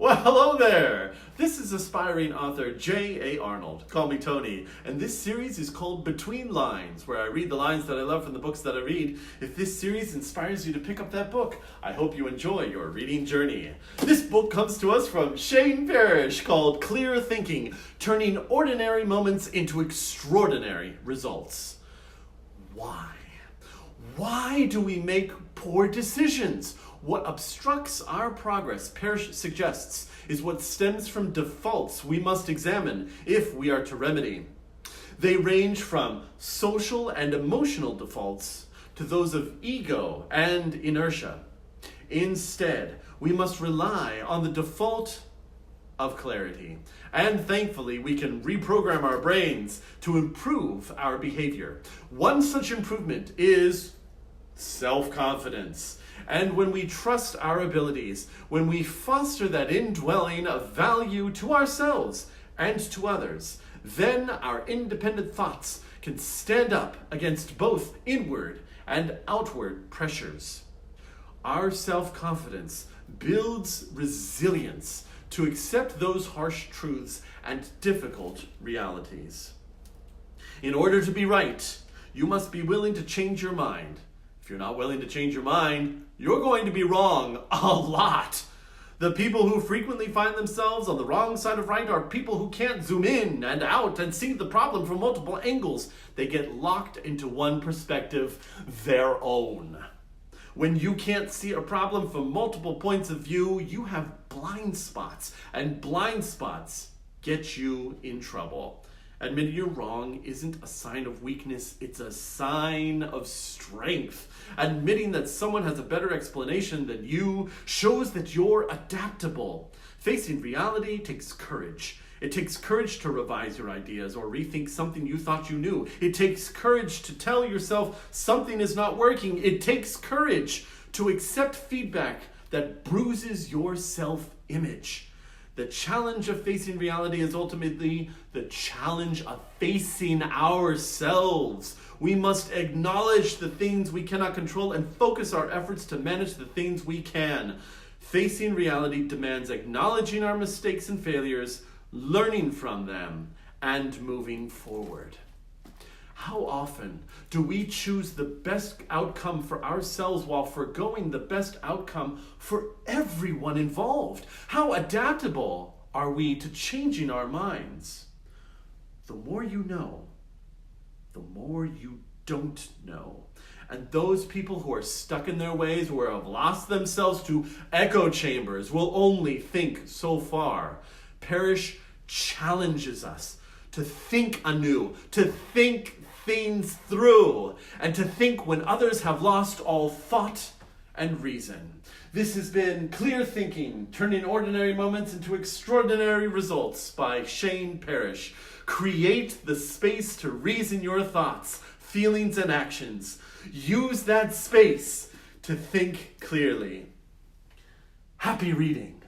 Well, hello there! This is aspiring author J.A. Arnold. Call me Tony. And this series is called Between Lines, where I read the lines that I love from the books that I read. If this series inspires you to pick up that book, I hope you enjoy your reading journey. This book comes to us from Shane Parrish, called Clear Thinking, Turning Ordinary Moments into Extraordinary Results. Why? Why do we make poor decisions? What obstructs our progress, Parrish suggests, is what stems from defaults we must examine if we are to remedy. They range from social and emotional defaults to those of ego and inertia. Instead, we must rely on the default of clarity. And thankfully, we can reprogram our brains to improve our behavior. One such improvement is self-confidence. And when we trust our abilities, when we foster that indwelling of value to ourselves and to others, then our independent thoughts can stand up against both inward and outward pressures. Our self-confidence builds resilience to accept those harsh truths and difficult realities. In order to be right, you must be willing to change your mind. If you're not willing to change your mind, you're going to be wrong a lot. The people who frequently find themselves on the wrong side of right are people who can't zoom in and out and see the problem from multiple angles. They get locked into one perspective, their own. When you can't see a problem from multiple points of view, you have blind spots, and blind spots get you in trouble. Admitting you're wrong isn't a sign of weakness, it's a sign of strength. Admitting that someone has a better explanation than you shows that you're adaptable. Facing reality takes courage. It takes courage to revise your ideas or rethink something you thought you knew. It takes courage to tell yourself something is not working. It takes courage to accept feedback that bruises your self-image. The challenge of facing reality is ultimately the challenge of facing ourselves. We must acknowledge the things we cannot control and focus our efforts to manage the things we can. Facing reality demands acknowledging our mistakes and failures, learning from them, and moving forward. How often do we choose the best outcome for ourselves while forgoing the best outcome for everyone involved? How adaptable are we to changing our minds? The more you know, the more you don't know. And those people who are stuck in their ways or have lost themselves to echo chambers will only think so far. Parrish challenges us to think anew, to think things through, and to think when others have lost all thought and reason. This has been Clear Thinking, Turning Ordinary Moments into Extraordinary Results by Shane Parrish. Create the space to reason your thoughts, feelings, and actions. Use that space to think clearly. Happy reading.